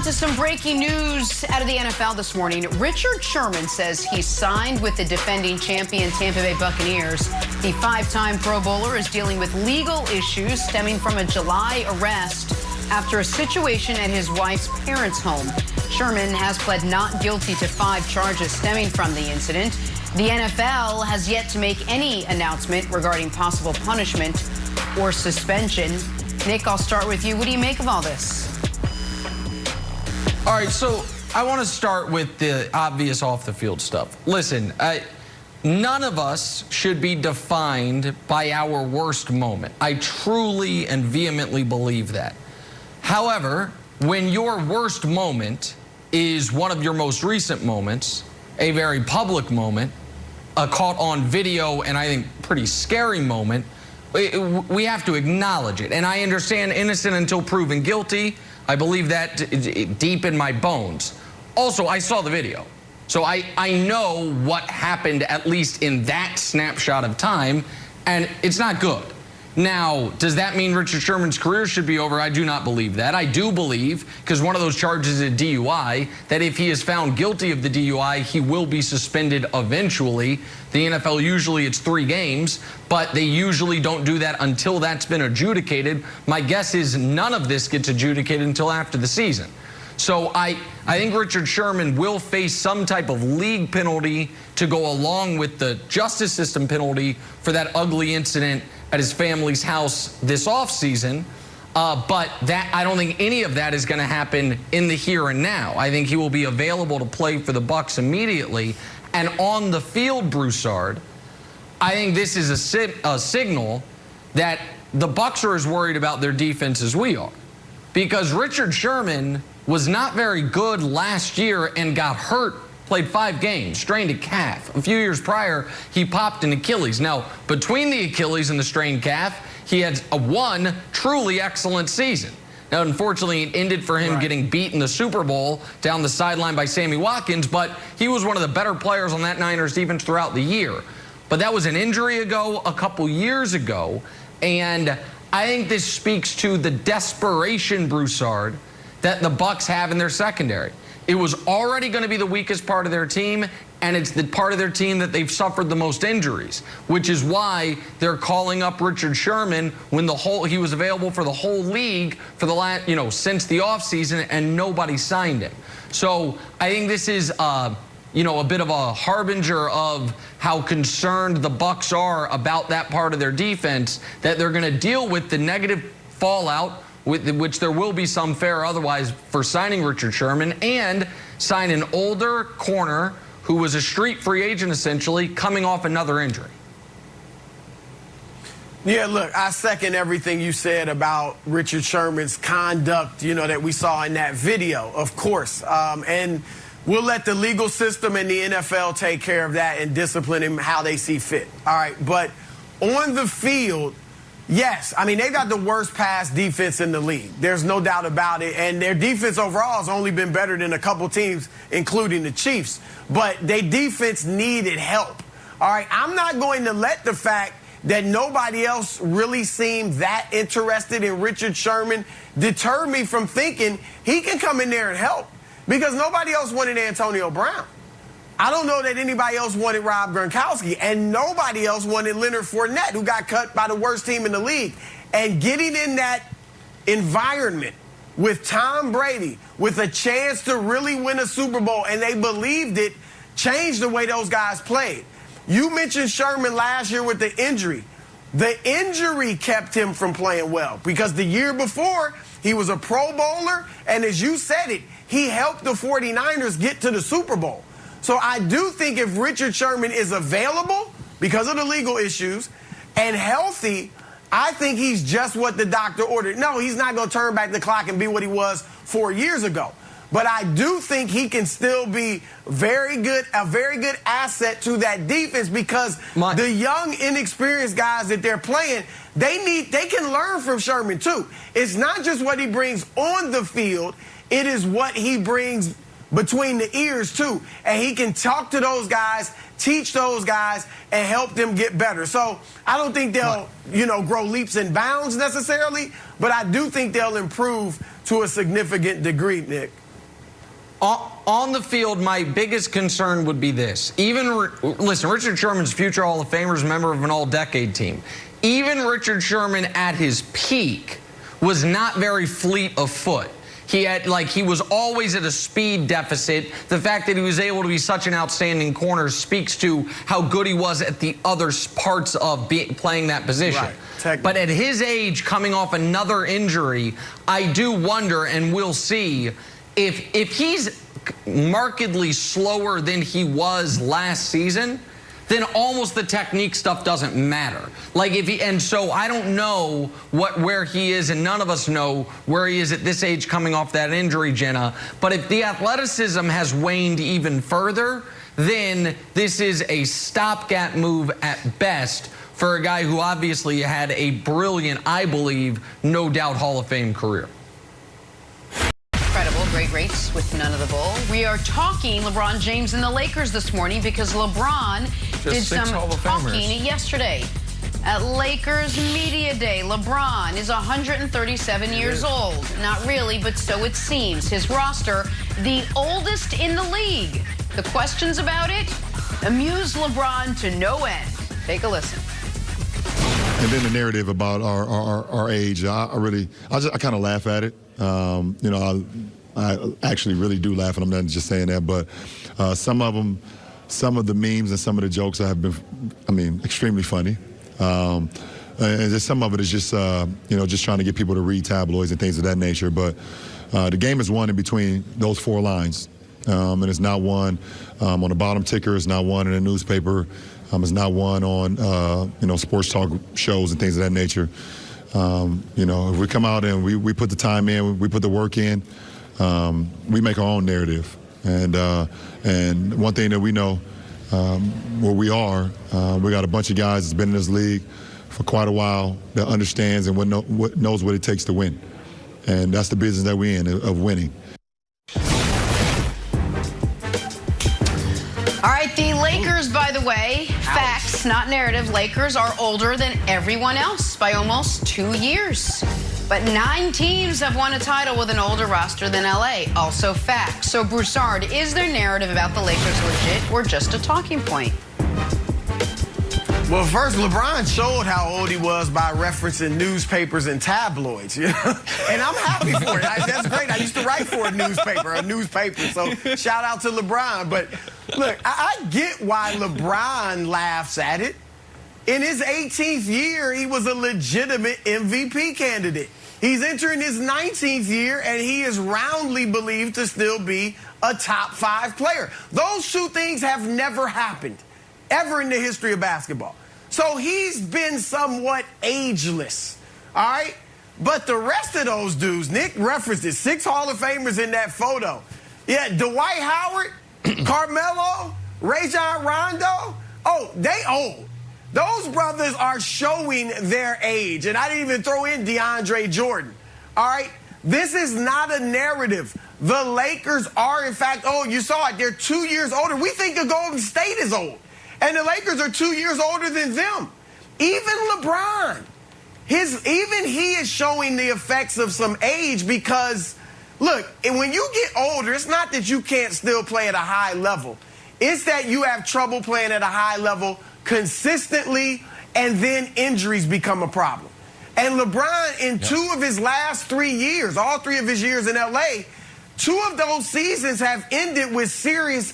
to some breaking news out of the NFL this morning. Richard Sherman says he signed with the defending champion Tampa Bay Buccaneers. The five-time Pro Bowler is dealing with legal issues stemming from a July arrest after a situation at his wife's parents' home. Sherman has pled not guilty to 5 charges stemming from the incident. The NFL has yet to make any announcement regarding possible punishment or suspension. Nick, I'll start with you. What do you make of all this? All right, so I want to start with the obvious off-the-field stuff. Listen, none of us should be defined by our worst moment. I truly and vehemently believe that. However, when your worst moment is one of your most recent moments, a very public moment, a caught on video and I think pretty scary moment, we have to acknowledge it. And I understand innocent until proven guilty. I believe that deep in my bones. Also, I saw the video. So I know what happened, at least in that snapshot of time, and it's not good. Now, does that mean Richard Sherman's career should be over? I do not believe that. I do believe, because one of those charges is DUI, that if he is found guilty of the DUI, he will be suspended eventually. The NFL, usually it's 3 games, but they usually don't do that until that's been adjudicated. My guess is none of this gets adjudicated until after the season. So I think Richard Sherman will face some type of league penalty to go along with the justice system penalty for that ugly incident at his family's house this offseason. But that I don't think any of that is going to happen in the here and now. I think he will be available to play for the Bucs immediately. And on the field, Broussard, I think this is a signal that the Bucs are as worried about their defense as we are. Because Richard Sherman was not very good last year and got hurt, played 5 games, strained a calf. A few years prior, he popped an Achilles. Now, between the Achilles and the strained calf, he had one truly excellent season. Now, unfortunately, it ended for him getting beat in the Super Bowl down the sideline by Sammy Watkins, but he was one of the better players on that Niners defense throughout the year. But that was an injury ago, a couple years ago, and I think this speaks to the desperation, Broussard, that the Bucs have in their secondary. It was already going to be the weakest part of their team, and it's the part of their team that they've suffered the most injuries, which is why they're calling up Richard Sherman when he was available for the whole league for the last, since the offseason, and nobody signed him. So I think this is a bit of a harbinger of how concerned the Bucs are about that part of their defense, that they're going to deal with the negative fallout, with which there will be some fair otherwise, for signing Richard Sherman, and sign an older corner who was a street free agent essentially, coming off another injury. Yeah, look, I second everything you said about Richard Sherman's conduct, that we saw in that video, of course. And we'll let the legal system and the NFL take care of that and discipline him how they see fit. All right, but on the field, yes, I mean, they got the worst pass defense in the league. There's no doubt about it. And their defense overall has only been better than a couple teams, including the Chiefs. But their defense needed help. All right, I'm not going to let the fact that nobody else really seemed that interested in Richard Sherman deter me from thinking he can come in there and help. Because nobody else wanted Antonio Brown. I don't know that anybody else wanted Rob Gronkowski, and nobody else wanted Leonard Fournette, who got cut by the worst team in the league. And getting in that environment with Tom Brady, with a chance to really win a Super Bowl, and they believed it, changed the way those guys played. You mentioned Sherman last year with the injury. The injury kept him from playing well, because the year before, he was a Pro Bowler, and as you said it, he helped the 49ers get to the Super Bowl. So I do think if Richard Sherman is available because of the legal issues and healthy, I think he's just what the doctor ordered. No, he's not going to turn back the clock and be what he was 4 years ago. But I do think he can still be a very good asset to that defense, because the young, inexperienced guys that they're playing, they can learn from Sherman too. It's not just what he brings on the field, it is what he brings between the ears too. And he can talk to those guys, teach those guys, and help them get better. So I don't think they'll, grow leaps and bounds necessarily, but I do think they'll improve to a significant degree, Nick. On the field, my biggest concern would be this. Listen, Richard Sherman's future Hall of Famer is a member of an all-decade team. Even Richard Sherman at his peak was not very fleet of foot. He was always at a speed deficit. The fact that he was able to be such an outstanding corner speaks to how good he was at the other parts of playing that position. Right. But at his age, coming off another injury, I do wonder, and we'll see, if he's markedly slower than he was last season, then almost the technique stuff doesn't matter. And so I don't know where he is, and none of us know where he is at this age coming off that injury, Jenna. But if the athleticism has waned even further, then this is a stopgap move at best for a guy who obviously had a brilliant, I believe, no doubt Hall of Fame career. Incredible, great race with none of the bull. We are talking LeBron James and the Lakers this morning because LeBron did some talking yesterday. At Lakers Media Day, LeBron is 137 years old. Not really, but so it seems. His roster, the oldest in the league. The questions about it amuse LeBron to no end. Take a listen. And then the narrative about our age, I kind of laugh at it. I actually really do laugh, and I'm not just saying that, but some of the memes and some of the jokes have been, extremely funny. And just some of it is just, just trying to get people to read tabloids and things of that nature. But the game is won in between those four lines. And it's not won on the bottom ticker. It's not won in a newspaper. It's not won on, sports talk shows and things of that nature. If we come out and we put the time in, we put the work in, we make our own narrative. And one thing that we know, where we are, we got a bunch of guys that's been in this league for quite a while that understands and knows what it takes to win. And that's the business that we're in, of winning. All right, the Lakers, by the way, facts, not narrative. Lakers are older than everyone else by almost 2 years. But 9 teams have won a title with an older roster than LA. Also facts. So, Broussard, is their narrative about the Lakers legit or just a talking point? Well, first, LeBron showed how old he was by referencing newspapers and tabloids. And I'm happy for it. That's great. I used to write for a newspaper. So shout out to LeBron. But look, I get why LeBron laughs at it. In his 18th year, he was a legitimate MVP candidate. He's entering his 19th year, and he is roundly believed to still be a top 5 player. Those two things have never happened ever in the history of basketball. So he's been somewhat ageless, all right? But the rest of those dudes, Nick referenced it, 6 Hall of Famers in that photo. Yeah, Dwight Howard, Carmelo, Rajon Rondo, they old. Those brothers are showing their age. And I didn't even throw in DeAndre Jordan, all right? This is not a narrative. The Lakers are, in fact, you saw it, they're 2 years older. We think the Golden State is old. And the Lakers are 2 years older than them. Even LeBron, even he is showing the effects of some age because, look, when you get older, it's not that you can't still play at a high level. It's that you have trouble playing at a high level consistently, and then injuries become a problem. And LeBron, in 2 of his last 3 years, all 3 of his years in LA, 2 of those seasons have ended with serious